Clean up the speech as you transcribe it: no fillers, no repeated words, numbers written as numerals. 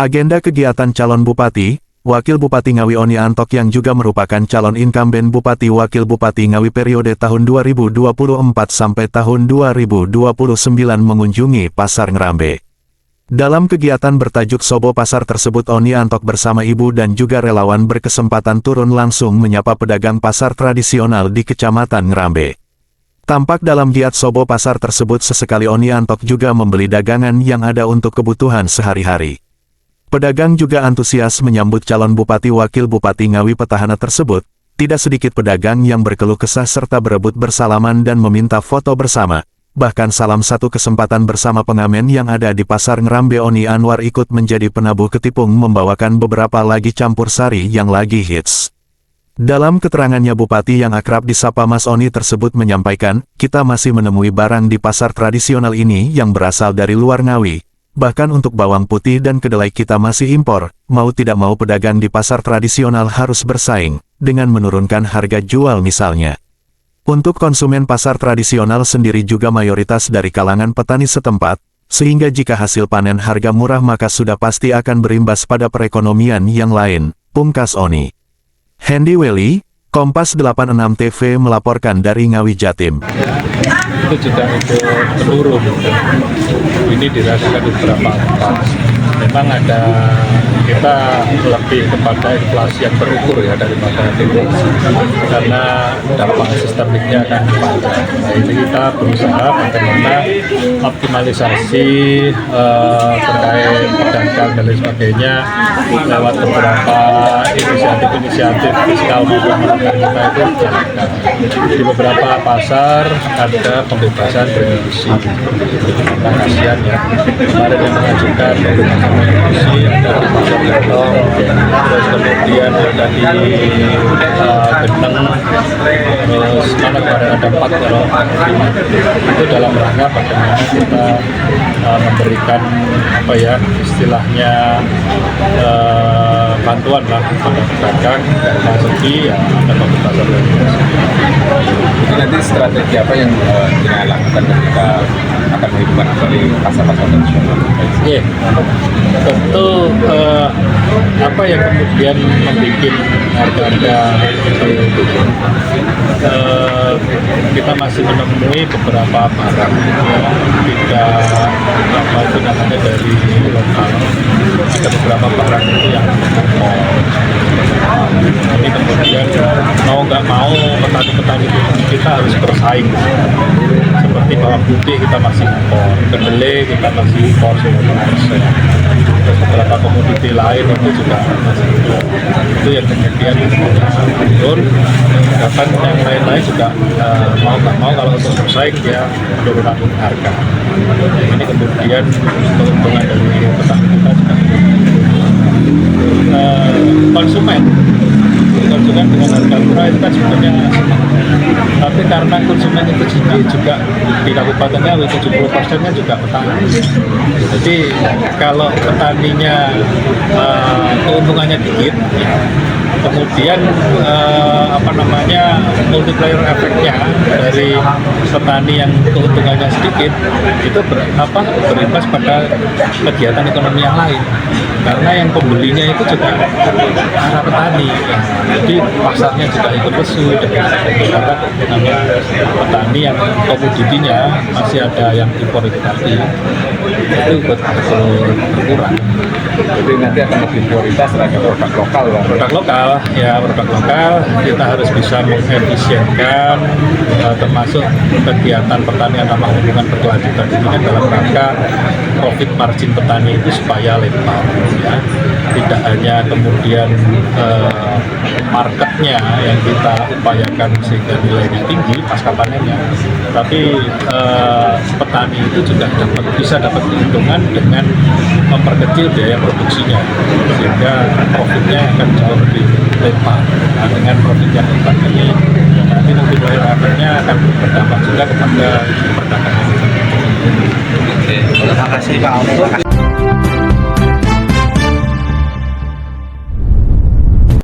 Agenda kegiatan calon Bupati, Wakil Bupati Ngawi Oni Antok yang juga merupakan calon incumbent Bupati Wakil Bupati Ngawi periode tahun 2024 sampai tahun 2029 mengunjungi Pasar Ngrambe. Dalam kegiatan bertajuk Sobo Pasar tersebut Oni Antok bersama ibu dan juga relawan berkesempatan turun langsung menyapa pedagang pasar tradisional di Kecamatan Ngrambe. Tampak dalam giat Sobo Pasar tersebut sesekali Oni Antok juga membeli dagangan yang ada untuk kebutuhan sehari-hari. Pedagang juga antusias menyambut calon Bupati Wakil Bupati Ngawi petahana tersebut. Tidak sedikit pedagang yang berkeluh kesah serta berebut bersalaman dan meminta foto bersama. Bahkan salam satu kesempatan bersama pengamen yang ada di Pasar Ngrambe Oni Anwar ikut menjadi penabuh ketipung membawakan beberapa lagi campur sari yang lagi hits. Dalam keterangannya Bupati yang akrab disapa Mas Oni tersebut menyampaikan, kita masih menemui barang di pasar tradisional ini yang berasal dari luar Ngawi. Bahkan untuk bawang putih dan kedelai kita masih impor, mau tidak mau pedagang di pasar tradisional harus bersaing, dengan menurunkan harga jual misalnya. Untuk konsumen pasar tradisional sendiri juga mayoritas dari kalangan petani setempat, sehingga jika hasil panen harga murah maka sudah pasti akan berimbas pada perekonomian yang lain, pungkas Oni. Hendy Welly, Kompas 86 TV melaporkan dari Ngawi Jatim. Itu juga untuk seluruh, ini dirasakan beberapa tempat. Memang ada, kita lebih kepada inflasi yang terukur ya daripada inflasi, karena dampak sistemiknya akan panjang. Nah, ini kita berusaha bagaimana optimalisasi terkait pedagang dan lain sebagainya lewat beberapa inisiatif fiskal maupun moneter kita itu jalankan. Di beberapa pasar ada pembebasan beremissi. Nah, kasihan ya, kemarin yang mengajukan pembebasan beremissi ada di pasar Gentong, terus kemudian ada di Geneng, terus mana kemarin ada 4 kalau itu dalam rangka bagaimana kita memberikan apa ya istilahnya bantuan lah kepada pedagang dari segi ya ada pembebasan beremissi. Jadi nanti strategi apa yang dilakukan ketika akan menghidupkan kembali pasar-pasar tradisional? Iya, tentu apa yang kemudian membuat harga-harga itu kita masih menemui beberapa barang tidak maupun yang ada dari lokal, ada beberapa barang itu yang impor. Ini kemudian mau nggak mau petani-petani kita harus bersaing. Seperti bawang putih kita masih impor, kedelai kita masih impor 50%. Terus beberapa komoditi lain itu juga masih impor. Itu yang kemudian turun. Bahkan yang lain-lain juga mau nggak mau kalau untuk bersaing dia penurunan harga. Ini kemudian keuntungan dari petani kita juga konsumen dengan harga murah itu kan sebenarnya senang. Tapi karena konsumen itu sendiri juga di Kabupaten Ngawi 70%-nya juga petani. Jadi kalau petaninya keuntungannya dikit, kemudian multiplier efeknya dari petani yang keuntungannya sedikit itu berimbas pada kegiatan ekonomi yang lain, karena yang pembelinya itu juga para petani ya. Jadi pasarnya juga ikut lesu karena petani yang komoditinya masih ada yang impor itu tadi itu betul berkurang. Jadi nanti akan lebih prioritas terhadap produk lokal lah. Produk lokal kita harus bisa mengefisienkan termasuk kegiatan pertanian ramah lingkungan berkelanjutan ini kan dalam rangka profit margin petani itu supaya lebar ya. Tidak hanya kemudian marketnya yang kita upayakan sehingga nilainya tinggi pasca panennya, tapi petani itu juga bisa dapat keuntungan dengan memperkecil biaya produksinya sehingga profitnya akan jauh lebih lebar. Nah, dengan profit yang lebar ini nanti efeknya akan berdampak juga kepada perdagangan. Oke, terima kasih Pak.